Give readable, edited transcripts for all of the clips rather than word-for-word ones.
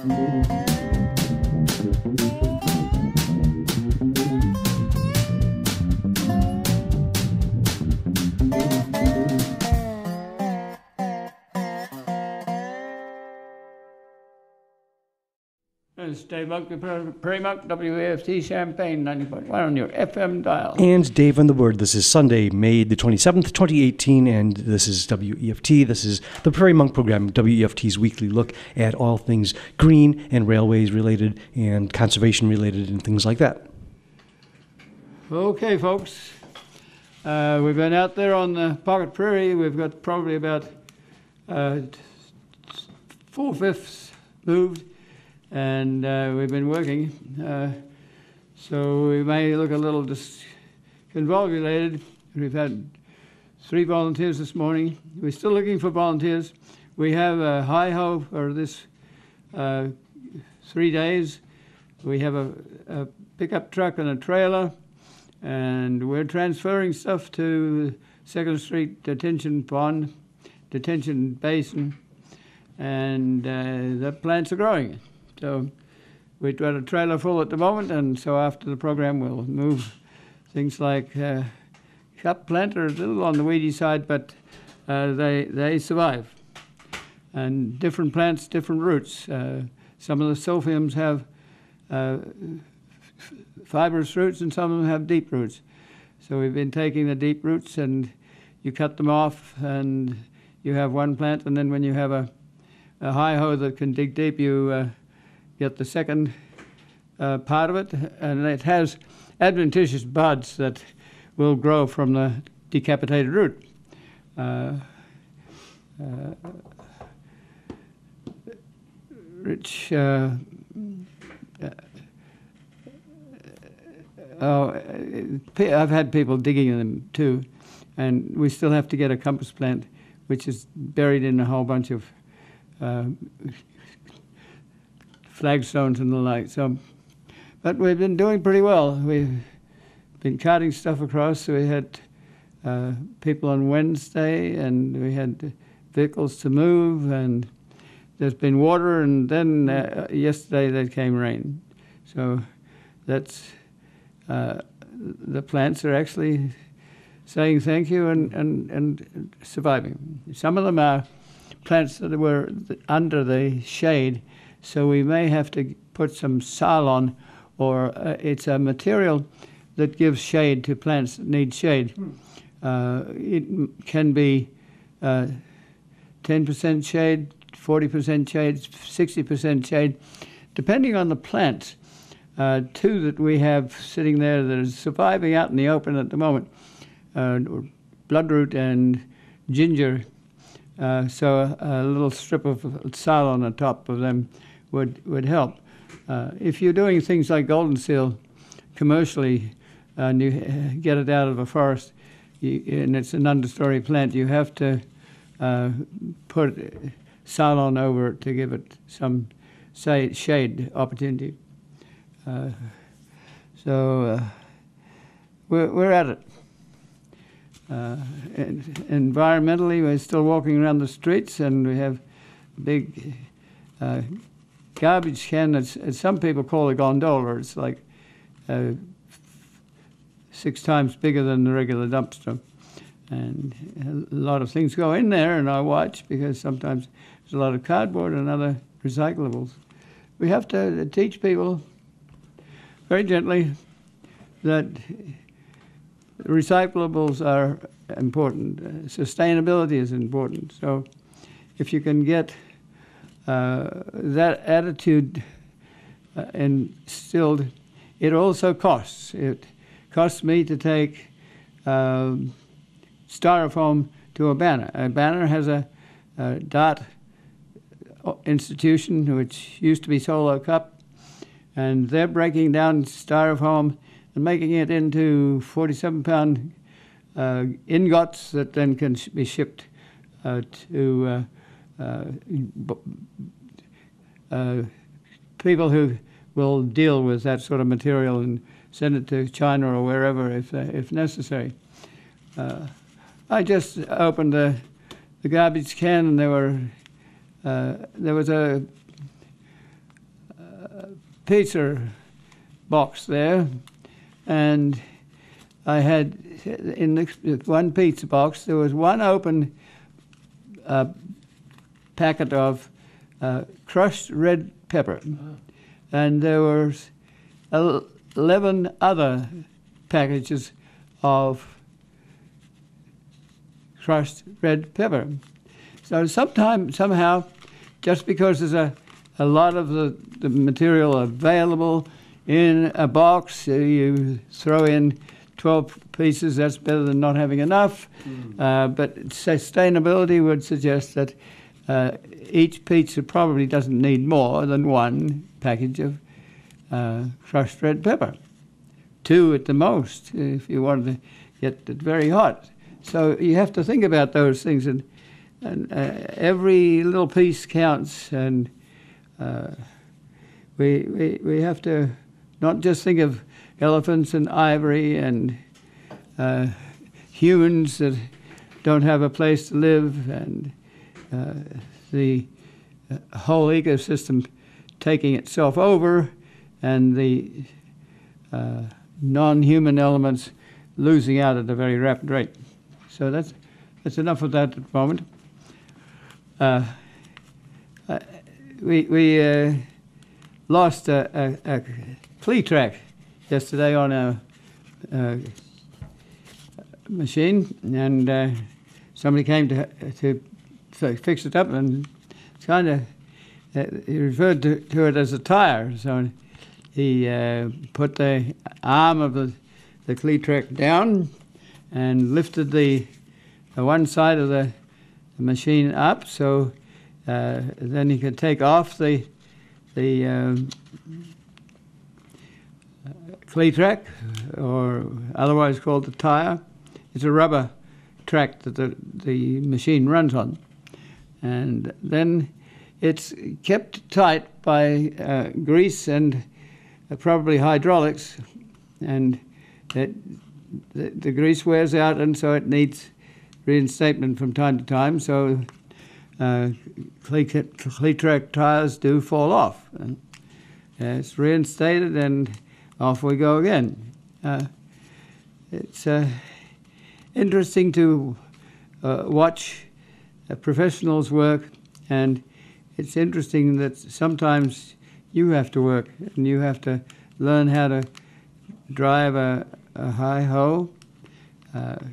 It's Dave Monk, the Prairie Monk, WAFT Champaign 90.1 on your FM dial. And Dave on the word. This is Sunday, May the 27th, 2018, and this is WEFT. This is the Prairie Monk program, WEFT's weekly look at all things green and railways related and conservation related and things like that. Okay, folks. We've been out there on the Pocket Prairie. We've got probably about 4/5 moved. And we've been working, so we may look a little disconvolvulated. We've had 3 volunteers this morning. We're still looking for volunteers. We have a hi-ho for this 3 days. We have a pickup truck and a trailer, and we're transferring stuff to 2nd Street Detention Pond, Detention Basin, and the plants are growing. So we've got a trailer full at the moment, and so after the program we'll move things like shop plant are a little on the weedy side, but they survive. And different plants, different roots. Some of the sulfiums have fibrous roots, and some of them have deep roots. So we've been taking the deep roots, and you cut them off, and you have one plant, and then when you have a hi-ho that can dig deep, you get the second part of it, and it has adventitious buds that will grow from the decapitated root. I've had people digging them too, and we still have to get a compass plant, which is buried in a whole bunch of flagstones and the like. So, but we've been doing pretty well. We've been carting stuff across. So we had people on Wednesday, and we had vehicles to move, and there's been water, and then yesterday there came rain. So that's the plants are actually saying thank you and surviving. Some of them are plants that were under the shade, so we may have to put some Salon, or it's a material that gives shade to plants that need shade. It can be 10% shade, 40% shade, 60% shade, depending on the plants. 2 that we have sitting there that are surviving out in the open at the moment, bloodroot and ginger. So a little strip of Salon on top of them would help. If you're doing things like golden seal commercially, and you get it out of a forest, and it's an understory plant, you have to put Salon over it to give it some shade opportunity. So we're at it. Environmentally, we're still walking around the streets, and we have a big garbage can that some people call a gondola. It's like 6 times bigger than the regular dumpster. And a lot of things go in there, and I watch, because sometimes there's a lot of cardboard and other recyclables. We have to teach people very gently that recyclables are important. Sustainability is important. So if you can get that attitude instilled, it also costs. It costs me to take styrofoam to a banner. A banner has a DART institution, which used to be Solo Cup, and they're breaking down styrofoam and making it into 47-pound ingots that then can be shipped to people who will deal with that sort of material and send it to China or wherever if necessary. I just opened the garbage can, and there was a pizza box there, and I had in the one pizza box there was one open packet of crushed red pepper, and there were 11 other packages of crushed red pepper. So somehow, just because there's a lot of the material available in a box, you throw in 12 pieces, that's better than not having enough. But sustainability would suggest that each pizza probably doesn't need more than one package of crushed red pepper. 2 at the most, if you wanted to get it very hot. So you have to think about those things, and every little piece counts, and we have to not just think of elephants and ivory and humans that don't have a place to live, and the whole ecosystem taking itself over, and the non-human elements losing out at a very rapid rate. So that's enough of that at the moment. We lost a flea track yesterday on a machine, and somebody came to fix it up, and kind of he referred to it as a tire. So he put the arm of the flea track down and lifted the one side of the machine up, so then he could take off the flea track, or otherwise called the tire. It's a rubber track that the machine runs on, and then it's kept tight by grease and probably hydraulics, and the grease wears out, and so it needs reinstatement from time to time. So flea track tires do fall off. And it's reinstated, and off we go again. It's interesting to watch professionals work, and it's interesting that sometimes you have to work, and you have to learn how to drive a hi-ho.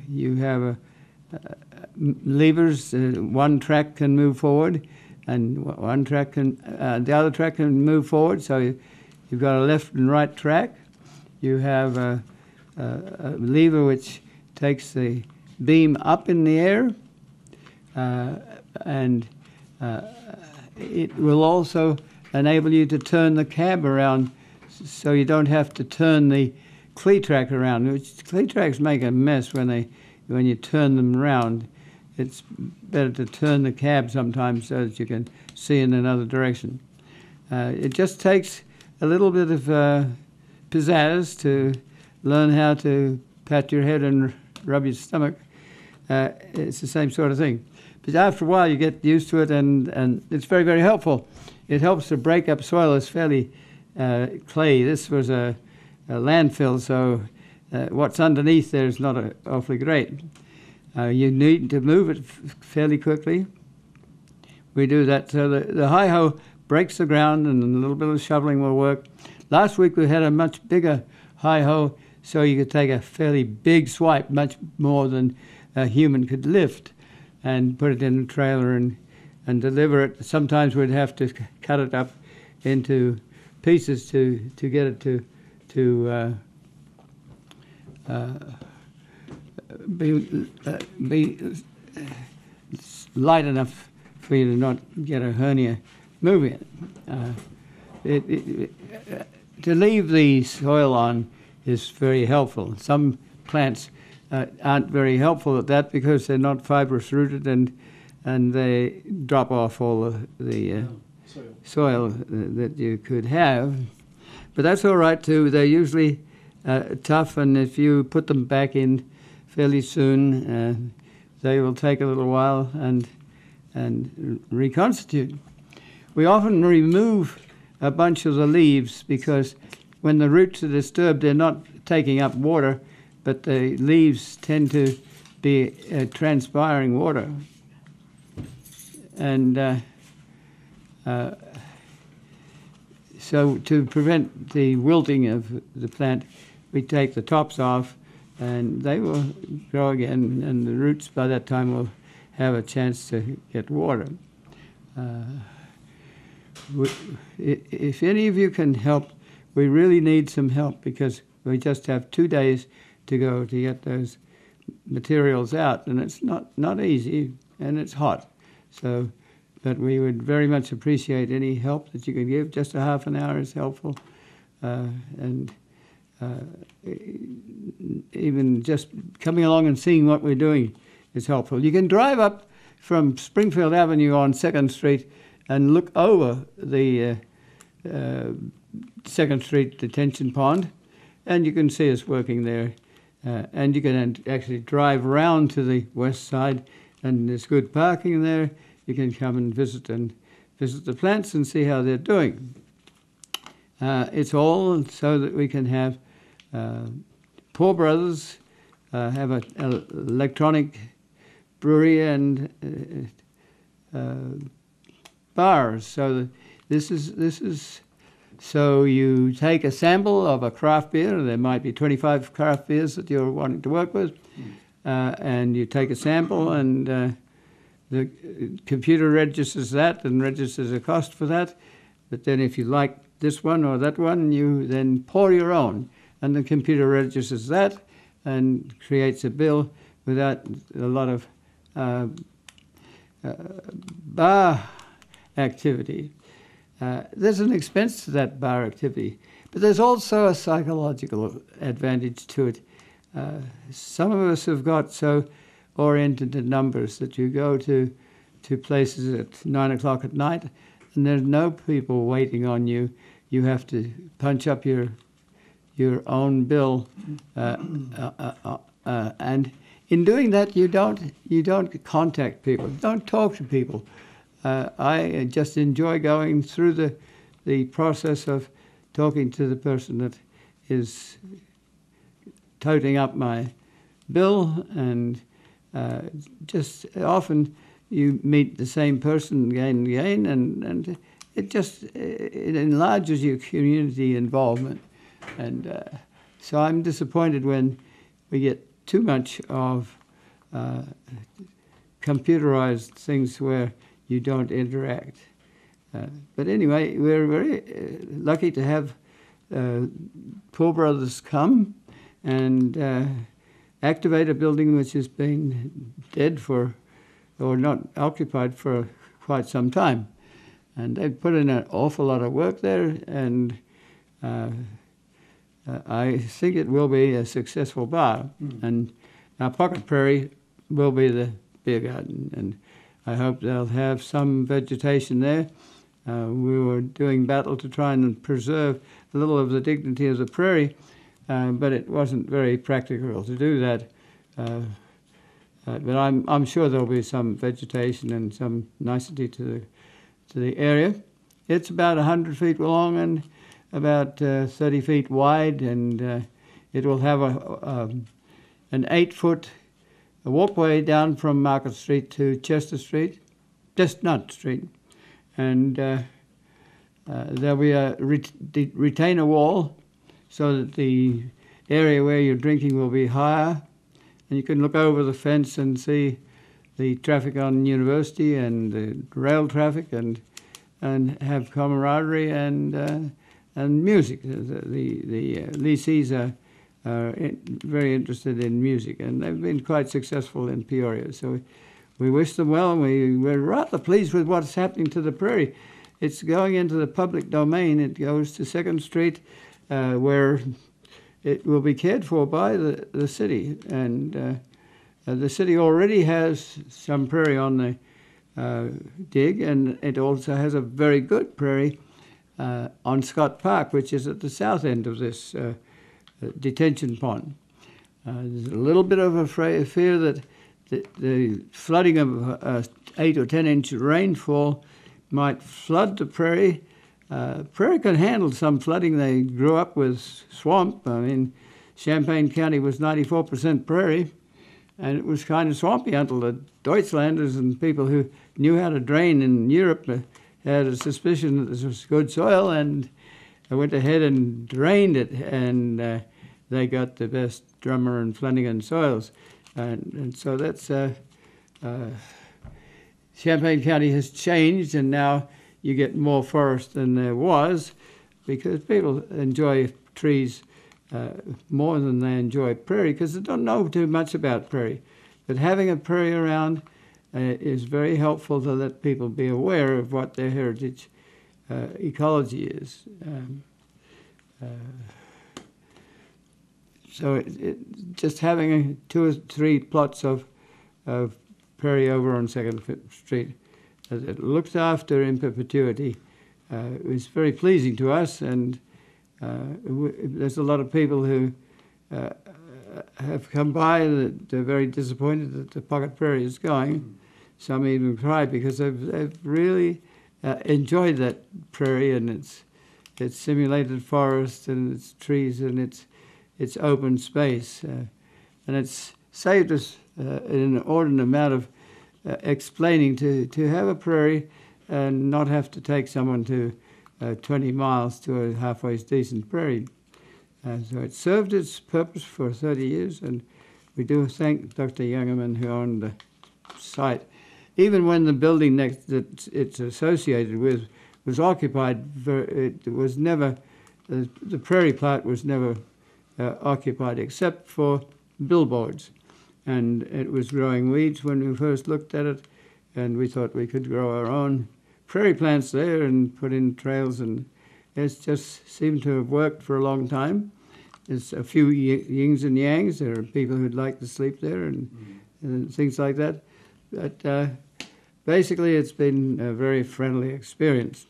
You have levers. One track can move forward, and one track can the other track can move forward. So you've got a left and right track. You have a lever which takes the beam up in the air, and it will also enable you to turn the cab around, so you don't have to turn the flea track around. Which flea tracks make a mess when you turn them around. It's better to turn the cab sometimes so that you can see in another direction. It just takes a little bit of pizzazz to learn how to pat your head and rub your stomach. It's the same sort of thing. But after a while you get used to it, and it's very, very helpful. It helps to break up soil. It's fairly clay. This was a landfill, so what's underneath there is not awfully great. You need to move it fairly quickly. We do that. So the hi-ho breaks the ground, and a little bit of shoveling will work. Last week we had a much bigger hi-ho, so you could take a fairly big swipe, much more than a human could lift, and put it in a trailer and deliver it. Sometimes we'd have to cut it up into pieces to get it to be light enough for you to not get a hernia moving it. To leave the soil on is very helpful. Some plants aren't very helpful at that because they're not fibrous rooted, and they drop off all the soil that you could have. But that's all right too. They're usually tough, and if you put them back in fairly soon, they will take a little while and reconstitute. We often remove a bunch of the leaves, because when the roots are disturbed, they're not taking up water, but the leaves tend to be transpiring water. And so to prevent the wilting of the plant, we take the tops off, and they will grow again, and the roots by that time will have a chance to get water. If any of you can help, we really need some help, because we just have 2 days to go to get those materials out, and it's not easy, and it's hot. So, but we would very much appreciate any help that you can give. Just a half an hour is helpful, and even just coming along and seeing what we're doing is helpful. You can drive up from Springfield Avenue on 2nd Street and look over the 2nd Street detention pond, and you can see us working there. And you can actually drive round to the west side, and there's good parking there. You can come and visit the plants and see how they're doing. It's all so that we can have Poor Brothers have an electronic brewery and bars. So this is so you take a sample of a craft beer. There might be 25 craft beers that you're wanting to work with, and you take a sample, and the computer registers that and registers a cost for that. But then if you like this one or that one, you then pour your own, and the computer registers that and creates a bill without a lot of bar activity. There's an expense to that bar activity, but there's also a psychological advantage to it. Some of us have got so oriented to numbers that you go to places at 9 o'clock at night, and there's no people waiting on you. You have to punch up your own bill, and in doing that, you don't contact people, don't talk to people. I just enjoy going through the process of talking to the person that is toting up my bill, and just often you meet the same person again and again, and it enlarges your community involvement. And so I'm disappointed when we get too much of computerized things where you don't interact. But anyway, we're very lucky to have Poor Brothers come and activate a building which has been dead or not occupied for quite some time. And they've put in an awful lot of work there, and I think it will be a successful bar. And now Pocket Prairie will be the beer garden, and I hope they'll have some vegetation there. We were doing battle to try and preserve a little of the dignity of the prairie, but it wasn't very practical to do that. But I'm sure there'll be some vegetation and some nicety to the area. It's about 100 feet long and about 30 feet wide, and it will have an 8-foot walkway down from Market Street to Chestnut Street, and there'll be a retainer wall so that the area where you're drinking will be higher, and you can look over the fence and see the traffic on University and the rail traffic, and have camaraderie and music. The lessees are very interested in music, and they've been quite successful in Peoria. So we wish them well, and we're rather pleased with what's happening to the prairie. It's going into the public domain. It goes to 2nd Street, where it will be cared for by the city. And the city already has some prairie on the dig, and it also has a very good prairie on Scott Park, which is at the south end of this detention pond. There's a little bit of a fear that the flooding of 8 or 10 inch rainfall might flood the prairie Prairie can handle some flooding. They grew up with swamp. I mean, Champaign County was 94% prairie, and it was kind of swampy until the Deutschlanders and people who knew how to drain in Europe had a suspicion that this was good soil, and I went ahead and drained it, and they got the best Drummer and Flanagan soils. And so that's Champaign County has changed, and now you get more forest than there was because people enjoy trees more than they enjoy prairie because they don't know too much about prairie. But having a prairie around is very helpful to let people be aware of what their heritage ecology is. So just having 2 or 3 plots of prairie over on 2nd Street that looks after in perpetuity is very pleasing to us, and there's a lot of people who have come by that they're very disappointed that the pocket prairie is going. Some even cry because they've really enjoyed that prairie and its simulated forest and its trees and its open space, and it's saved us an inordinate amount of explaining to have a prairie and not have to take someone to 20 miles to a halfway decent prairie. So it served its purpose for 30 years, and we do thank Dr. Youngerman who owned the site. Even when the building next that it's associated with was occupied, it was never, the prairie part was never occupied except for billboards. And it was growing weeds when we first looked at it, and we thought we could grow our own prairie plants there and put in trails, and it's just seemed to have worked for a long time. There's a few yings and yangs. There are people who'd like to sleep there and things like that. But basically, it's been a very friendly experience.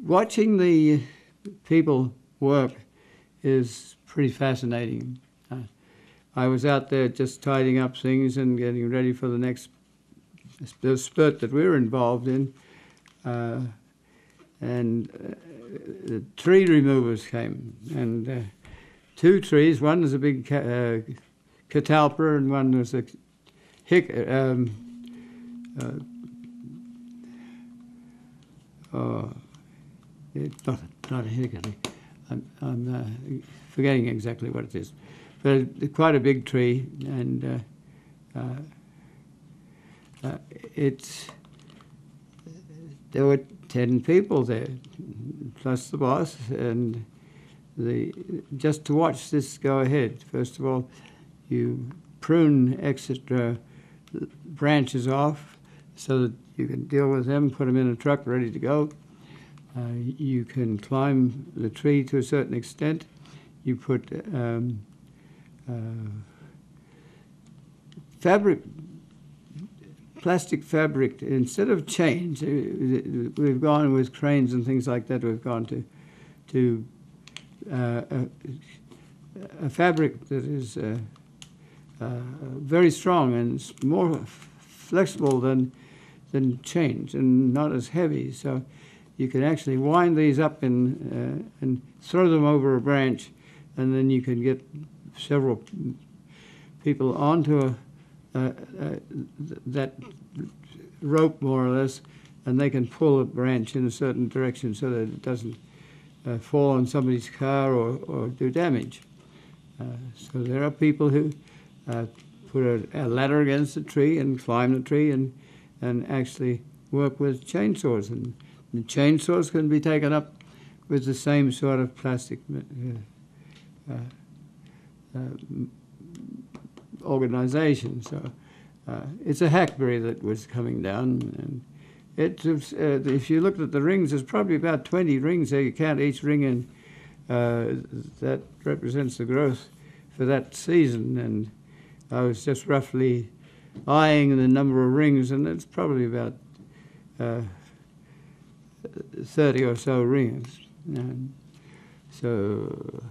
Watching the people work is pretty fascinating. I was out there just tidying up things and getting ready for the next spurt that we were involved in. And the tree removers came, and 2 trees. One was a big catalpa, and one was a it's not a hickory. I'm forgetting exactly what it is, but quite a big tree, and there were 10 people there, plus the boss, and just to watch this go ahead. First of all, you prune extra branches off so that you can deal with them, put them in a truck ready to go. You can climb the tree to a certain extent. You put plastic fabric, instead of chains. We've gone with cranes and things like that. We've gone to a fabric that is very strong and it's more flexible than chains and not as heavy. So you can actually wind these up and throw them over a branch, and then you can get several people onto that rope, more or less, and they can pull a branch in a certain direction so that it doesn't fall on somebody's car or do damage. So there are people who put a ladder against a tree and climb the tree and actually work with chainsaws. And the chainsaws can be taken up with the same sort of plastic organization. So it's a hackberry that was coming down, and if you looked at the rings, there's probably about 20 rings there. You count each ring, and that represents the growth for that season. And I was just roughly eyeing the number of rings, and it's probably about 30 or so rings. And so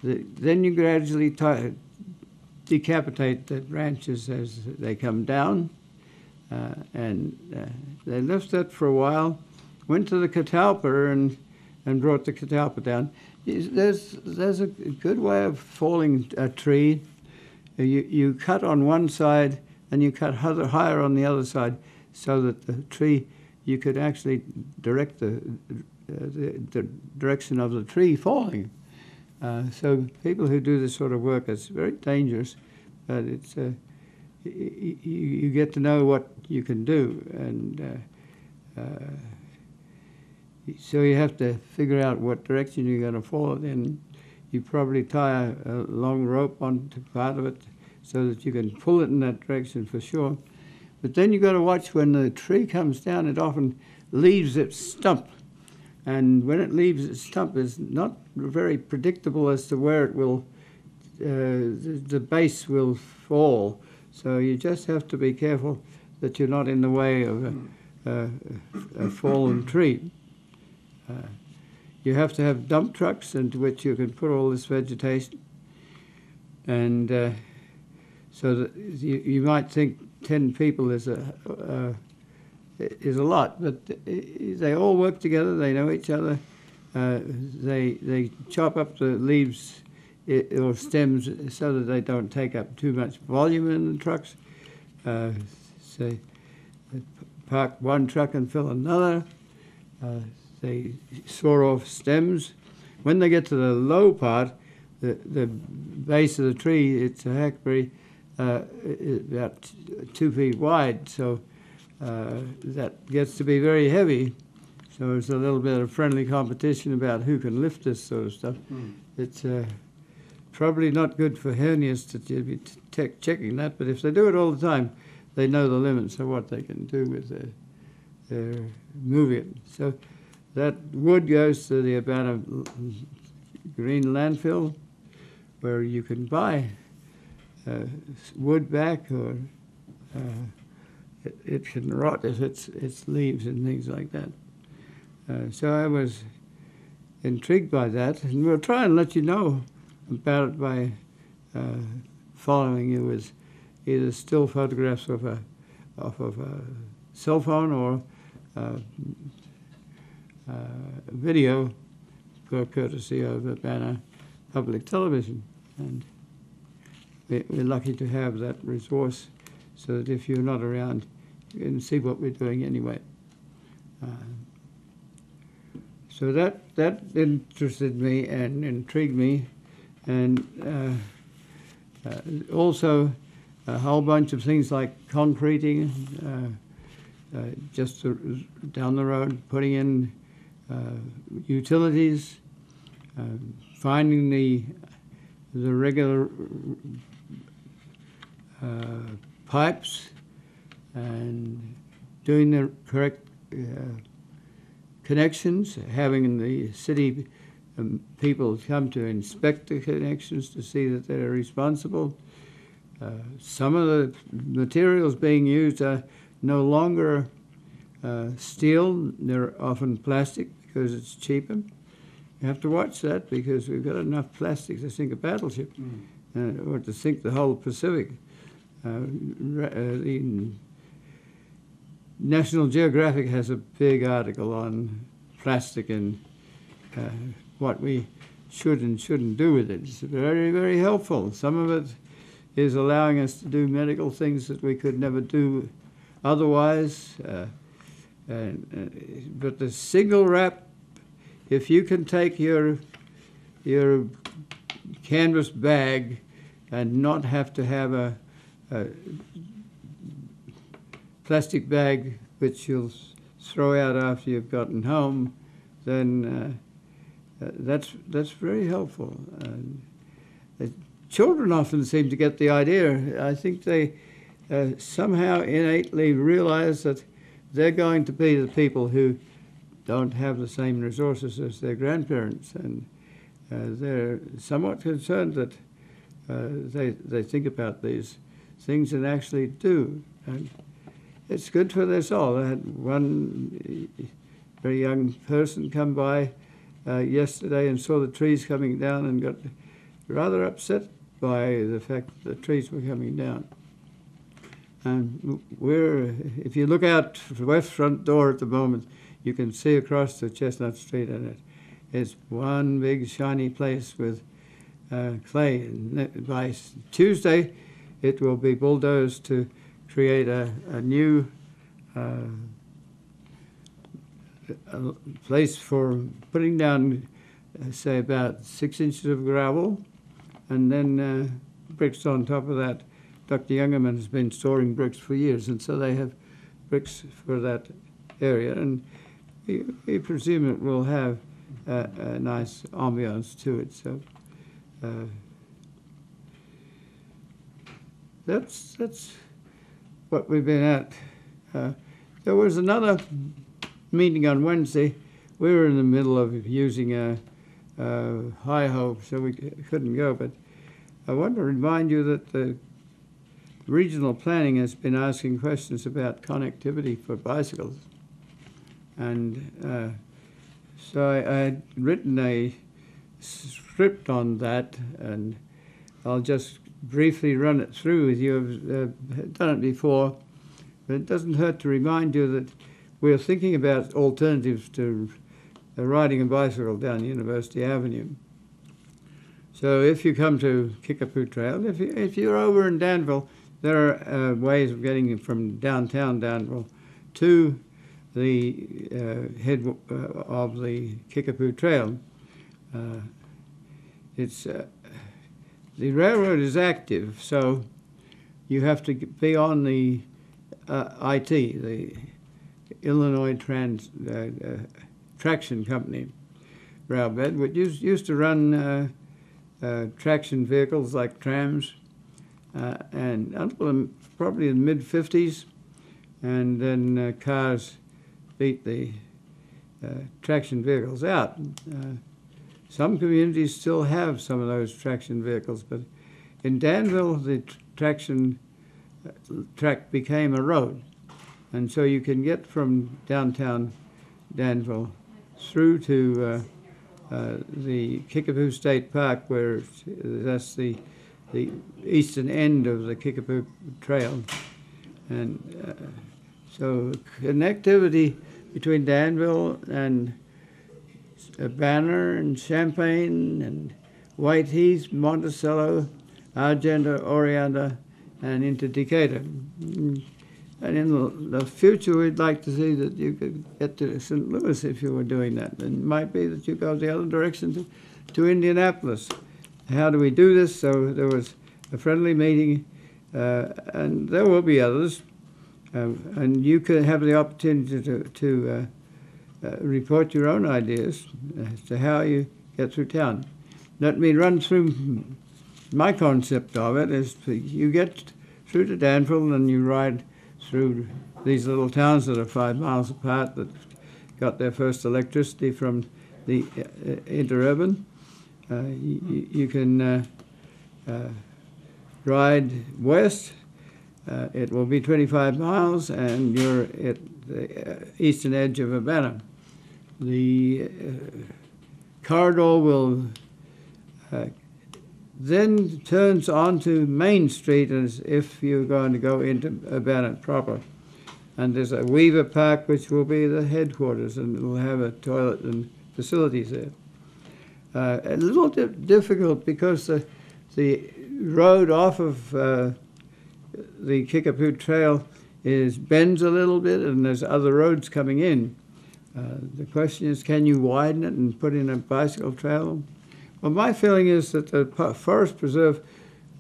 then you gradually decapitate the branches as they come down, They left that for a while, went to the catalpa and brought the catalpa down. There's a good way of falling a tree. You cut on one side and you cut higher on the other side, so that the tree, you could actually direct the direction of the tree falling. So people who do this sort of work, it's very dangerous, but it's you get to know what you can do, and so you have to figure out what direction you're going to fall in. You probably tie a long rope onto part of it so that you can pull it in that direction for sure. But then you've got to watch when the tree comes down, it often leaves its stump. And when it leaves its stump, it's not very predictable as to where it will, the base will fall. So you just have to be careful that you're not in the way of a fallen tree. You have to have dump trucks into which you can put all this vegetation. And so that you might think 10 people is a lot, but they all work together. They know each other. They chop up the leaves or stems so that they don't take up too much volume in the trucks. Say, park one truck and fill another. They saw off stems. When they get to the low part, the base of the tree, it's a hackberry, about 2 feet wide, so that gets to be very heavy. So there's a little bit of friendly competition about who can lift this sort of stuff. It's probably not good for hernias to be checking that, but if they do it all the time, they know the limits of what they can do with their moving it. So that wood goes to the Urbana Green landfill, where you can buy wood back, or it can rot if it's leaves and things like that. So I was intrigued by that, and we'll try and let you know about it by following you with either still photographs of a cell phone or video, courtesy of Urbana Public Television. And we're lucky to have that resource, so that if you're not around, you can see what we're doing anyway. So that interested me and intrigued me, and also a whole bunch of things like concreting, just down the road, putting in utilities, finding the regular pipes, and doing the correct connections, having the city people come to inspect the connections to see that they're responsible. Some of the materials being used are no longer steel, they're often plastic because it's cheaper. You have to watch that, because we've got enough plastic to sink a battleship, or to sink the whole Pacific. The National Geographic has a big article on plastic and what we should and shouldn't do with it. It's very, very helpful. Some of it is allowing us to do medical things that we could never do otherwise. But the single wrap, if you can take your canvas bag and not have to have a plastic bag which you'll throw out after you've gotten home, then that's very helpful. Children often seem to get the idea. I think they somehow innately realize that they're going to be the people who don't have the same resources as their grandparents, and they're somewhat concerned that they think about these things and actually do. And it's good for their soul. I had one very young person come by yesterday and saw the trees coming down and got rather upset by the fact that the trees were coming down. And if you look out the west front door at the moment, you can see across the Chestnut Street, and it's one big shiny place with clay. And by Tuesday, it will be bulldozed to create a new a place for putting down, say, about 6 inches of gravel, and then bricks on top of that. Dr. Youngerman has been storing bricks for years, and so they have bricks for that area, and we presume it will have a nice ambiance to it. So that's what we've been at. There was another meeting on Wednesday. We were in the middle of using a hi-ho, so we couldn't go, but I want to remind you that the regional planning has been asking questions about connectivity for bicycles. And so I had written a script on that, and I'll just briefly run it through with you. I've done it before, but it doesn't hurt to remind you that we're thinking about alternatives to riding a bicycle down University Avenue. So if you come to Kickapoo Trail, if you're over in Danville, there are ways of getting from downtown Danville to the head of the Kickapoo Trail. The railroad is active, so you have to be on the IT, the Illinois Traction Company railbed, which used to run traction vehicles like trams, and until probably in the mid-50s, and then cars beat the traction vehicles out. Some communities still have some of those traction vehicles, but in Danville, the traction track became a road, and so you can get from downtown Danville through to the Kickapoo State Park, where that's the eastern end of the Kickapoo Trail. And so connectivity between Danville and Banner and Champaign and Whiteheath, Monticello, Argenta, Oreanda, and into Decatur. And in the future, we'd like to see that you could get to St. Louis if you were doing that. And it might be that you go the other direction to Indianapolis. How do we do this? So there was a friendly meeting, and there will be others. And you could have the opportunity to report your own ideas as to how you get through town. Let me run through my concept of it. Is you get through to Danville and you ride through these little towns that are 5 miles apart that got their first electricity from the interurban. You can ride west. It will be 25 miles, and you're at the eastern edge of Urbana. The corridor will then turns onto Main Street as if you're going to go into Urbana proper. And there's a Weaver Park, which will be the headquarters, and it will have a toilet and facilities there. A little difficult because the road off of the Kickapoo Trail bends a little bit, and there's other roads coming in. The question is, can you widen it and put in a bicycle trail? Well, my feeling is that the Forest Preserve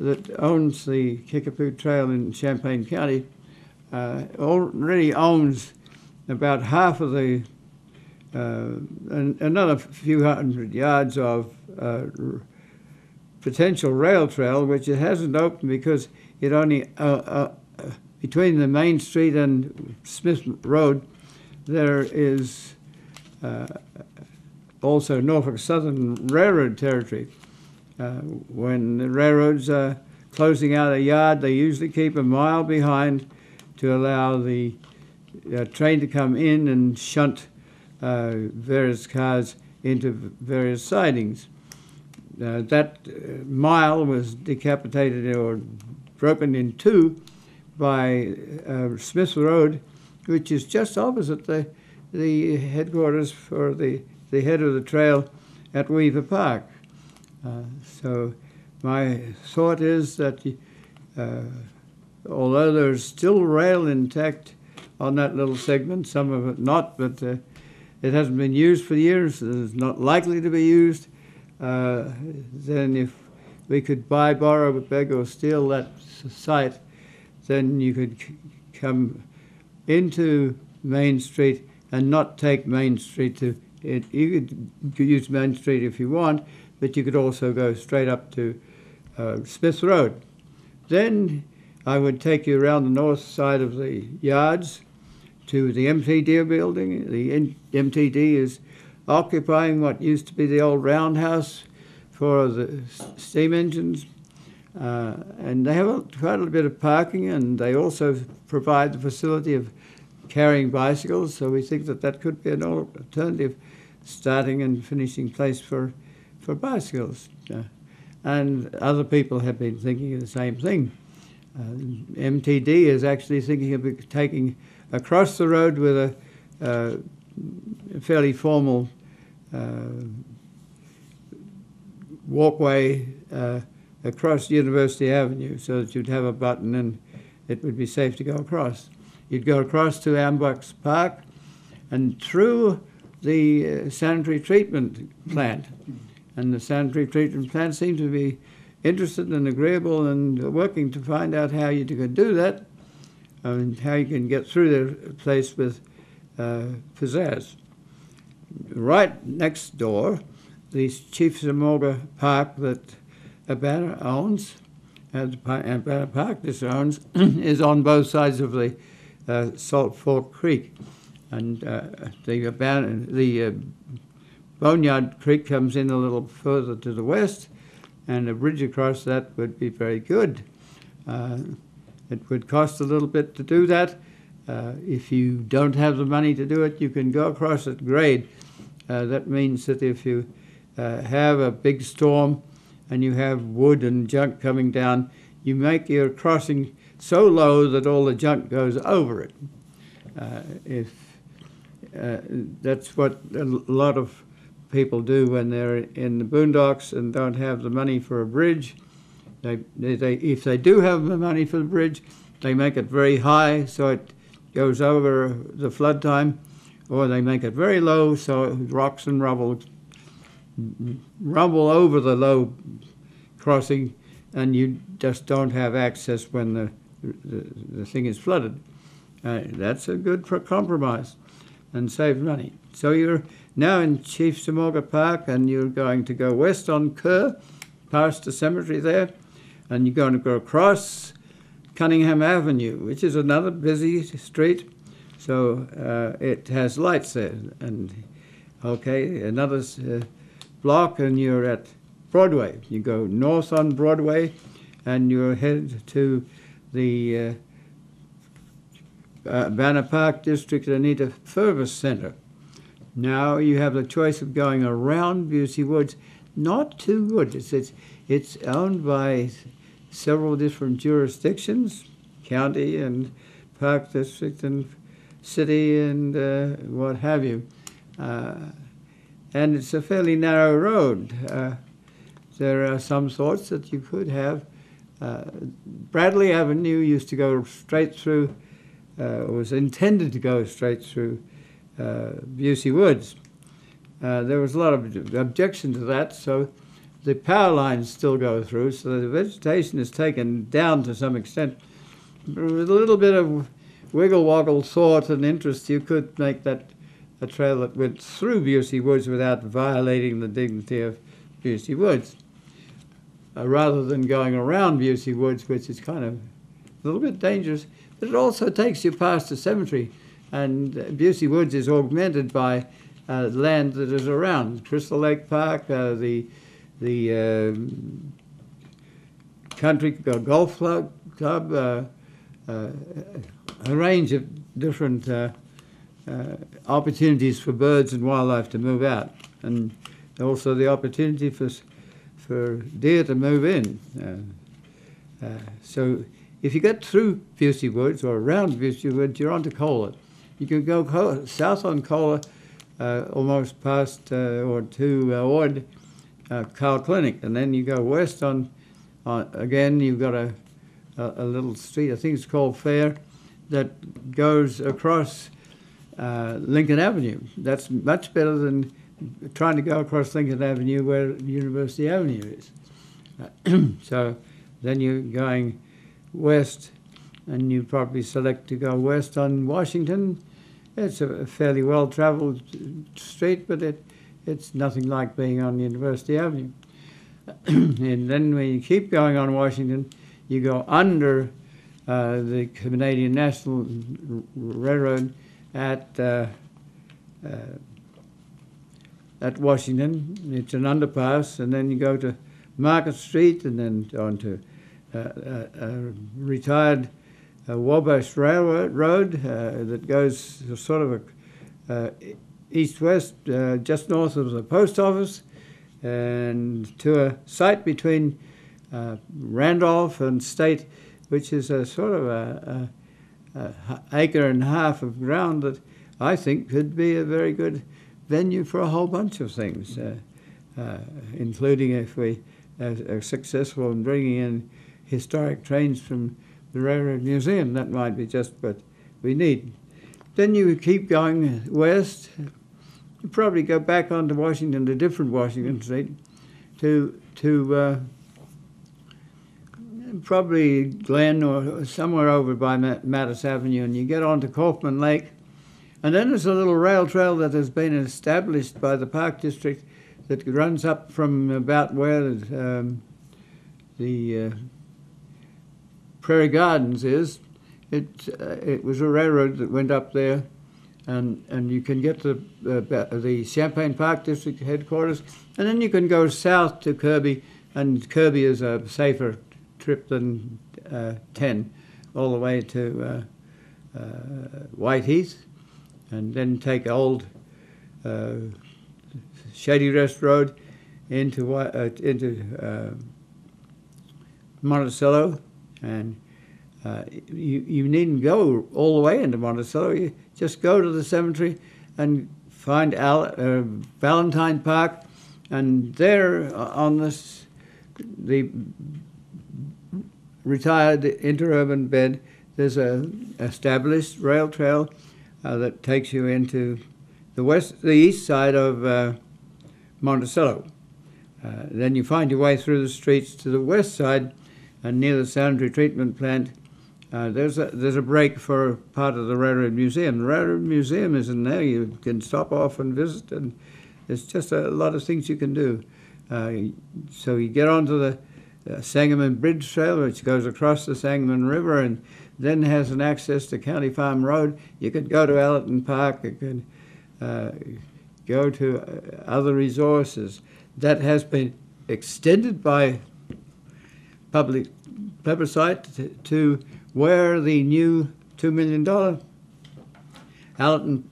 that owns the Kickapoo Trail in Champaign County already owns about half of the, another few hundred yards of potential rail trail, which it hasn't opened because it only, between the Main Street and Smith Road, there is also Norfolk Southern Railroad territory. When the railroads are closing out a yard, they usually keep a mile behind to allow the train to come in and shunt various cars into various sidings. That mile was decapitated or broken in two by Smith Road, which is just opposite the headquarters for the head of the trail at Weaver Park. So my thought is that although there's still rail intact on that little segment, some of it not, but it hasn't been used for years, it's not likely to be used, then if we could buy, borrow, beg or steal that site, then you could come into Main Street and not take Main Street to it. You could use Main Street if you want, but you could also go straight up to Smith Road. Then I would take you around the north side of the yards to the MTD building. The MTD is occupying what used to be the old roundhouse for the steam engines. And they have quite a bit of parking, and they also provide the facility of carrying bicycles, so we think that that could be an alternative starting and finishing place for bicycles. And other people have been thinking of the same thing. MTD is actually thinking of taking across the road with a fairly formal walkway across University Avenue, so that you'd have a button and it would be safe to go across. You'd go across to Ambox Park and through the sanitary treatment plant. And the sanitary treatment plant seemed to be interested and agreeable and working to find out how you could do that and how you can get through the place with pizzazz. Right next door, the Chief Zamorga Park that Urbana owns, Urbana Park this owns, is on both sides of the Salt Fork Creek. And the Boneyard Creek comes in a little further to the west, and a bridge across that would be very good. It would cost a little bit to do that. If you don't have the money to do it, you can go across at grade. That means that if you have a big storm and you have wood and junk coming down, you make your crossing so low that all the junk goes over it. That's what a lot of people do when they're in the boondocks and don't have the money for a bridge. If they do have the money for the bridge, they make it very high so it goes over the flood time, or they make it very low so rocks and rubble rumble over the low crossing, and you just don't have access when the thing is flooded. That's a good compromise and saves money. So you're now in Chief Zamorga Park, and you're going to go west on Kerr, past the cemetery there, and you're going to go across Cunningham Avenue, which is another busy street. So it has lights there. And okay, another block, and you're at Broadway. You go north on Broadway, and you're headed to the Banner Park District Anita Purvis Center. Now you have the choice of going around Busey Woods. Not too good. It's owned by several different jurisdictions, county and park district and city and what have you. And it's a fairly narrow road. There are some thoughts that you could have. Bradley Avenue used to go straight through, was intended to go straight through Busey Woods. There was a lot of objection to that, so the power lines still go through, so the vegetation is taken down to some extent. But with a little bit of wiggle-woggle thought and interest, you could make that a trail that went through Busey Woods without violating the dignity of Busey Woods, rather than going around Busey Woods, which is kind of a little bit dangerous. But it also takes you past the cemetery, and Busey Woods is augmented by land that is around. Crystal Lake Park, the Country Golf Club, a range of different opportunities for birds and wildlife to move out, and also the opportunity for deer to move in. So if you get through Busey Woods or around Busey Woods, you're onto Cola. You can go south on Cola, almost past or to Ord, Cow Clinic, and then you go west on again. You've got a little street, I think it's called Fair, that goes across Lincoln Avenue. That's much better than trying to go across Lincoln Avenue where University Avenue is. So then you're going west, and you probably select to go west on Washington. It's a fairly well-traveled street, but it's nothing like being on University Avenue. And then when you keep going on Washington, you go under the Canadian National Railroad at Washington. It's an underpass, and then you go to Market Street, and then on to retired Wabash Railroad Road that goes sort of east-west, just north of the post office, and to a site between Randolph and State, which is a sort of a acre and a half of ground that I think could be a very good venue for a whole bunch of things, including if we are successful in bringing in historic trains from the Railroad Museum. That might be just what we need. Then you keep going west. You probably go back onto Washington, to different Washington Street, to probably Glen or somewhere over by Mattis Avenue, and you get onto Kaufman Lake. And then there's a little rail trail that has been established by the Park District that runs up from about where the Prairie Gardens is. It was a railroad that went up there, and you can get to the Champaign Park District headquarters, and then you can go south to Kirby, and Kirby is a safer trip than 10, all the way to Whiteheath, and then take old Shady Rest Road into Monticello, and you needn't go all the way into Monticello. You just go to the cemetery and find Valentine Park, and there on the retired interurban bed, there's an established rail trail that takes you into the east side of Monticello. Then you find your way through the streets to the west side, and near the sanitary treatment plant, there's a break for part of the Railroad Museum. The Railroad Museum is in there. You can stop off and visit, and there's just a lot of things you can do. So you get onto the Sangamon Bridge Trail, which goes across the Sangamon River and then has an access to County Farm Road. You could go to Allerton Park. You could go to other resources. That has been extended by public plebiscite to where the new $2 million Allerton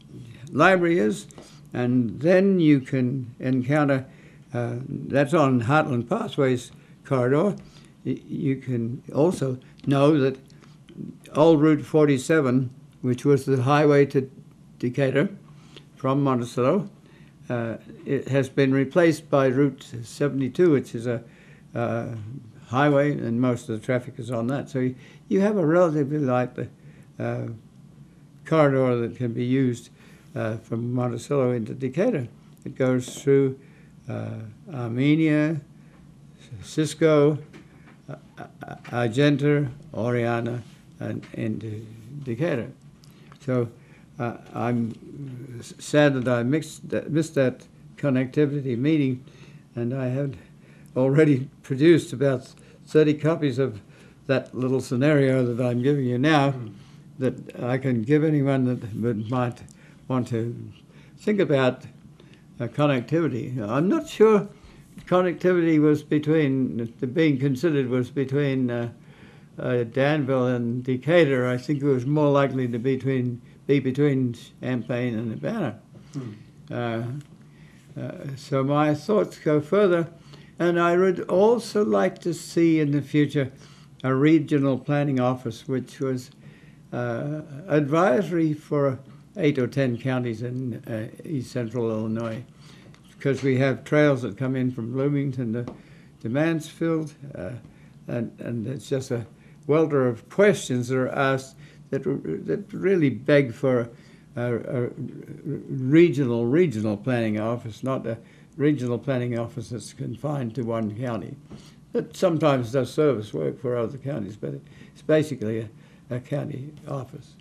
Library is, and then you can encounter, that's on Heartland Pathways corridor. You can also know that old Route 47, which was the highway to Decatur from Monticello, it has been replaced by Route 72, which is a highway, and most of the traffic is on that. So you have a relatively light corridor that can be used from Monticello into Decatur. It goes through Armenia, Cisco, Argenta, Oriana, and into Decatur. So I'm sad that I missed that connectivity meeting, and I had already produced about 30 copies of that little scenario that I'm giving you now, that I can give anyone that might want to think about connectivity. I'm not sure connectivity was being considered was between Danville and Decatur. I think it was more likely to be between Champaign and Urbana. So my thoughts go further, and I would also like to see in the future a regional planning office, which was advisory for 8 or 10 counties in east central Illinois, because we have trails that come in from Bloomington to Mansfield, and it's just a welter of questions that are asked that really beg for a regional planning office, not a regional planning office that's confined to one county. It sometimes does service work for other counties, but it's basically a county office.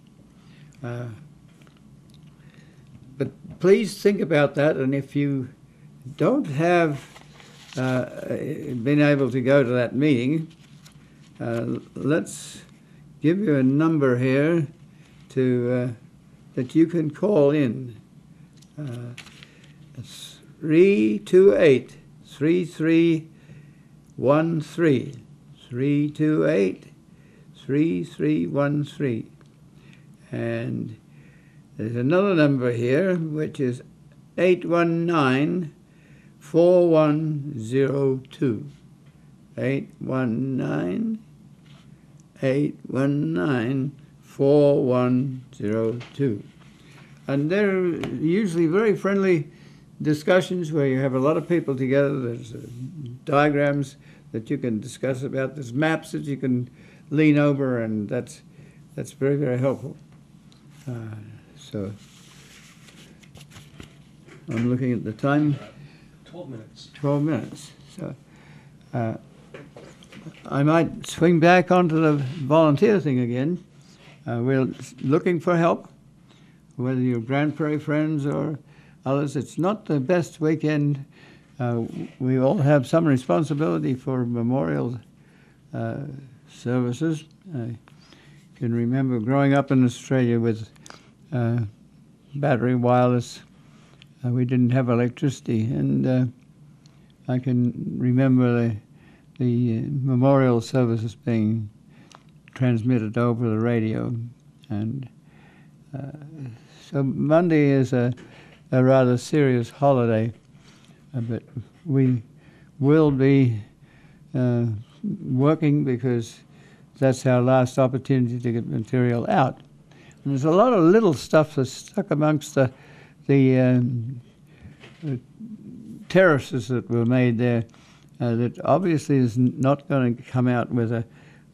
But please think about that, and if you don't have been able to go to that meeting, let's give you a number here to that you can call in. It's 328-3313, 328-3313. And there's another number here, which is 819-4102. 819-4102. And they're usually very friendly discussions where you have a lot of people together. There's diagrams that you can discuss about. There's maps that you can lean over, and that's very, very helpful. So I'm looking at the time. 12 minutes. 12 minutes. So I might swing back onto the volunteer thing again. We're looking for help, whether you're Grand Prairie friends or others. It's not the best weekend. We all have some responsibility for memorial services. I can remember growing up in Australia with battery wireless. We didn't have electricity, and I can remember the memorial services being transmitted over the radio. And so Monday is a rather serious holiday, but we will be working because that's our last opportunity to get material out. And there's a lot of little stuff that's stuck amongst the terraces that were made there that obviously is not going to come out with a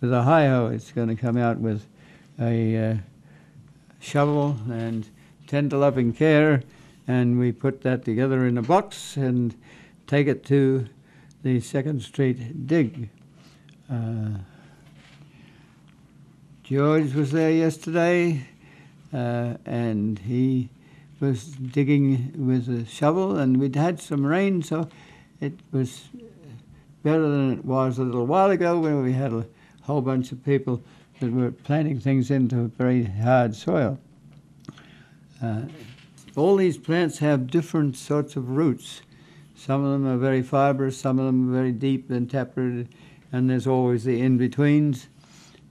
hi-ho. It's going to come out with a shovel and tend to loving care, and we put that together in a box and take it to the 2nd Street dig. George was there yesterday, and he was digging with a shovel, and we'd had some rain, so it was better than it was a little while ago when we had a whole bunch of people that were planting things into very hard soil. All these plants have different sorts of roots. Some of them are very fibrous, some of them are very deep and taprooted, and there's always the in-betweens.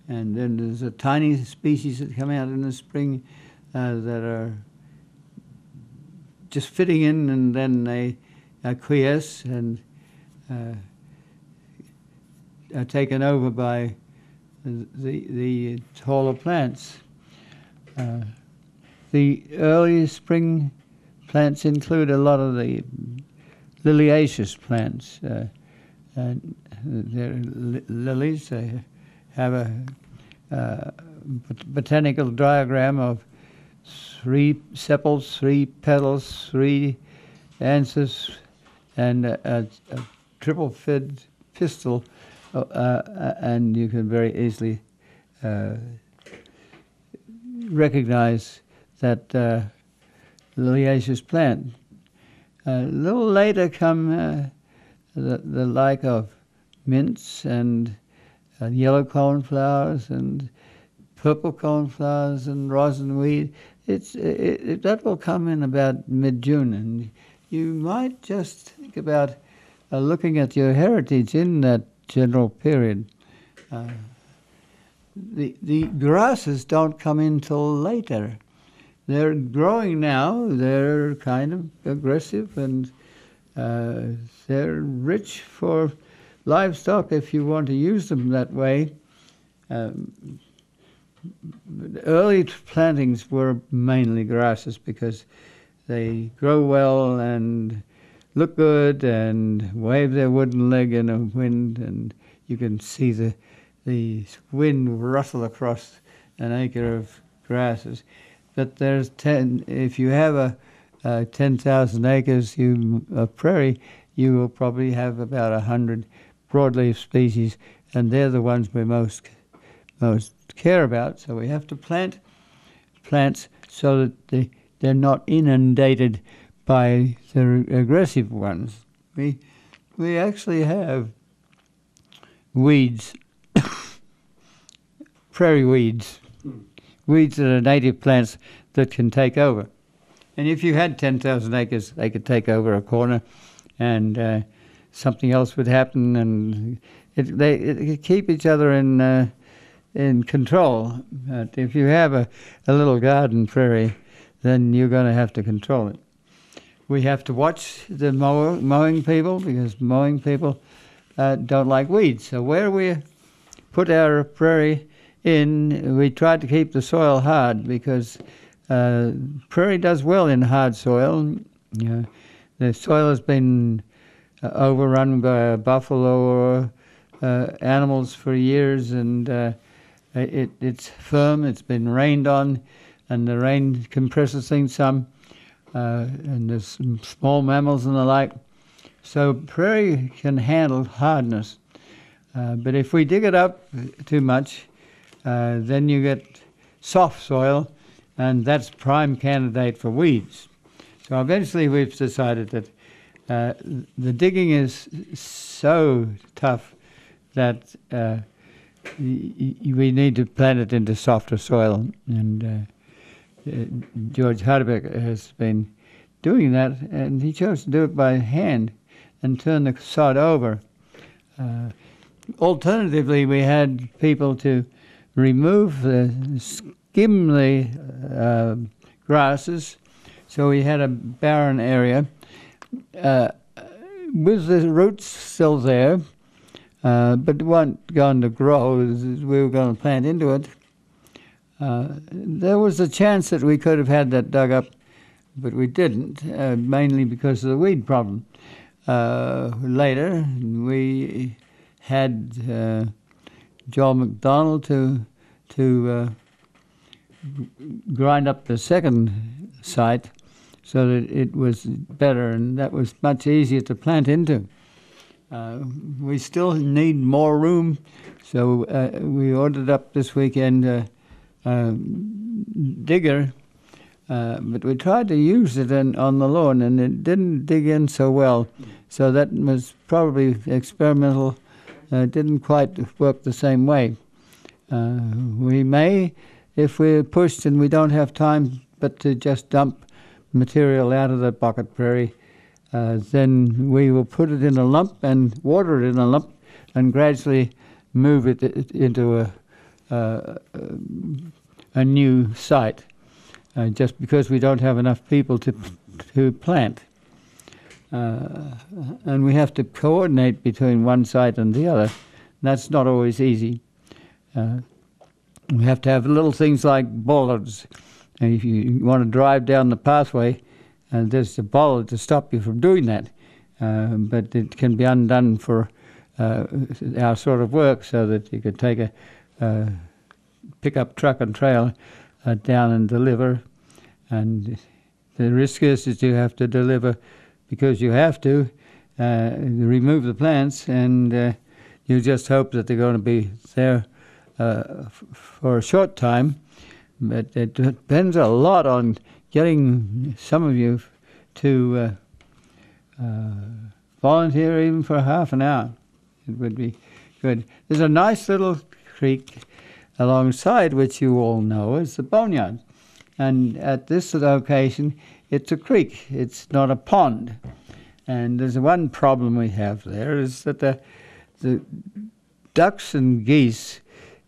And then there's a tiny species that come out in the spring that are just fitting in, and then they acquiesce and are taken over by the taller plants. The early spring plants include a lot of the liliaceous plants. And they're lilies. They have a botanical diagram of 3 sepals, 3 petals, 3 anthers, and a triple-fid pistil, and you can very easily recognize that liliaceous plant. A little later come the like of mints and yellow cornflowers and purple cornflowers and rosinweed. That will come in about mid-June, and you might just think about looking at your heritage in that general period. The grasses don't come in till later. They're growing now. They're kind of aggressive, and they're rich for livestock if you want to use them that way. early plantings were mainly grasses because they grow well and look good and wave their wooden leg in a wind, and you can see the wind rustle across an acre of grasses. But if you have a 10,000 acres of prairie, you will probably have about 100 broadleaf species, and they're the ones we most care about. So we have to plant plants so that they're not inundated by the aggressive ones. We actually have weeds, prairie weeds, weeds that are native plants that can take over. And if you had 10,000 acres, they could take over a corner, and something else would happen, and they keep each other in control. But if you have a little garden prairie, then you're going to have to control it. We have to watch the mowing people, because mowing people don't like weeds. So where we put our prairie in, we try to keep the soil hard, because prairie does well in hard soil. The soil has been overrun by buffalo or animals for years, and it's firm. It's been rained on, and the rain compresses things some, and there's some small mammals and the like. So prairie can handle hardness, but if we dig it up too much, then you get soft soil, and that's prime candidate for weeds. So eventually we've decided that the digging is so tough that we need to plant it into softer soil. And George Hardebeck has been doing that, and he chose to do it by hand and turn the sod over. Alternatively, we had people to skim the grasses, so we had a barren area with the roots still there, but weren't going to grow as we were going to plant into it. There was a chance that we could have had that dug up, but we didn't, mainly because of the weed problem. Later, we had Joel McDonald to grind up the second site so that it was better, and that was much easier to plant into. We still need more room, so we ordered up this weekend a digger, but we tried to use it on the lawn, and it didn't dig in so well. So that was probably experimental. Didn't quite work the same way. We may, if we're pushed and we don't have time but to just dump material out of the bucket prairie, then we will put it in a lump and water it in a lump and gradually move it into a new site, just because we don't have enough people to plant. And we have to coordinate between one site and the other. That's not always easy. We have to have little things like bollards. And if you want to drive down the pathway, there's a bollard to stop you from doing that. But it can be undone for our sort of work, so that you could take a pickup truck and trailer down and deliver. And the risk is that you have to deliver because you have to remove the plants, and you just hope that they're going to be there for a short time. But it depends a lot on getting some of you to volunteer even for half an hour. It would be good. There's a nice little creek alongside, which you all know is the Boneyard. And at this location, it's a creek. It's not a pond. And there's one problem we have there is that the ducks and geese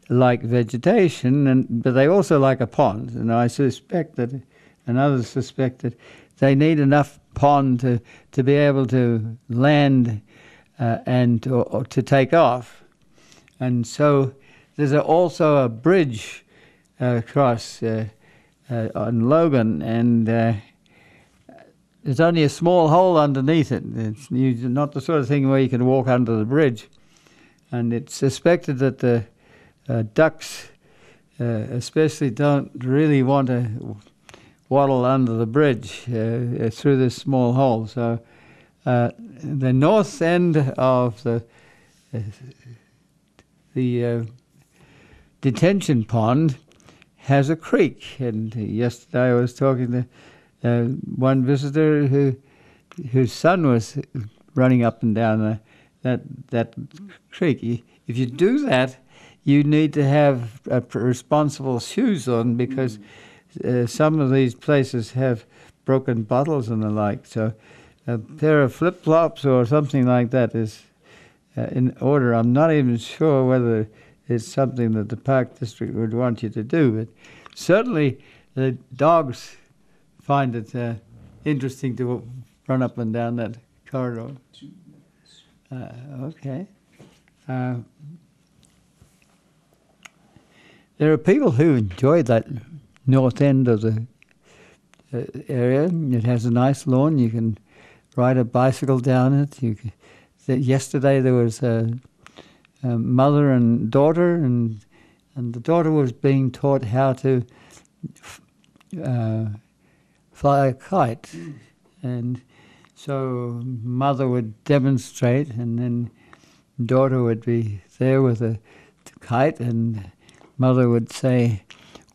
like vegetation, but they also like a pond. And I suspect that, and others suspect that, they need enough pond to be able to land and or to take off. And so there's also a bridge across on Logan, and there's only a small hole underneath it. It's not the sort of thing where you can walk under the bridge. And it's suspected that the ducks especially don't really want to waddle under the bridge through this small hole. So the north end of the detention pond has a creek. And yesterday I was talking to one visitor whose son was running up and down that creek. If you do that, you need to have responsible shoes on, because some of these places have broken bottles and the like. So a pair of flip-flops or something like that is in order. I'm not even sure whether it's something that the Park District would want you to do, but certainly the dogs find it interesting to run up and down that corridor. Okay. There are people who enjoy that north end of the area. It has a nice lawn. You can ride a bicycle down it. Yesterday there was a mother and daughter, and the daughter was being taught how to fly a kite. And so mother would demonstrate, and then daughter would be there with a kite, and mother would say,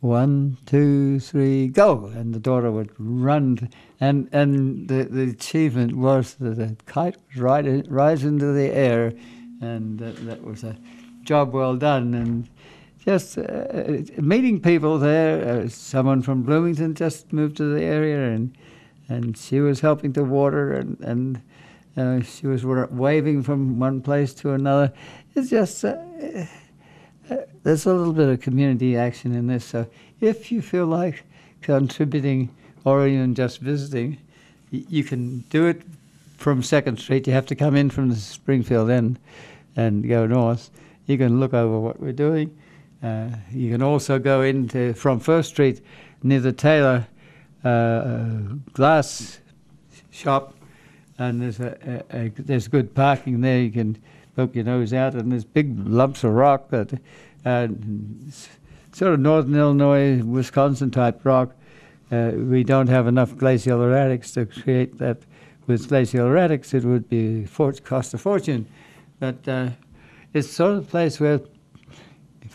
1, 2, 3, go, and the daughter would run, and the achievement was that the kite would rise into the air, and that was a job well done. And just meeting people there. Someone from Bloomington just moved to the area, and she was helping to water, and she was waving from one place to another. It's just there's a little bit of community action in this. So if you feel like contributing or even just visiting, you can do it from 2nd Street. You have to come in from the Springfield end and go north. You can look over what we're doing. You can also go into from 1st Street near the Taylor glass shop, and there's good parking there. You can poke your nose out, and there's big lumps of rock that sort of northern Illinois, Wisconsin type rock. We don't have enough glacial erratics to create that. With glacial erratics, it would be cost a fortune, but it's sort of a place where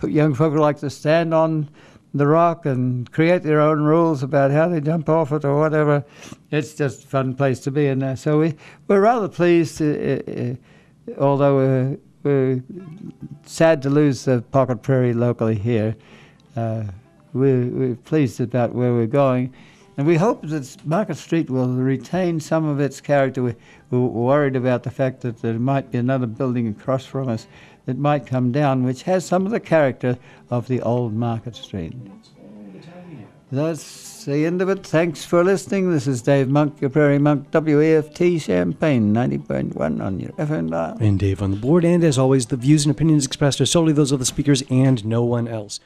young folk like to stand on the rock and create their own rules about how they jump off it or whatever. It's just a fun place to be in. So we're rather pleased, although we're sad to lose the Pocket Prairie locally here. We're pleased about where we're going. And we hope that Market Street will retain some of its character. We're worried about the fact that there might be another building across from us that might come down, which has some of the character of the old Market Street. That's the end of it. Thanks for listening. This is Dave Monk, your Prairie Monk, WEFT Champaign, 90.1 on your FM dial. And Dave on the board. And as always, the views and opinions expressed are solely those of the speakers and no one else.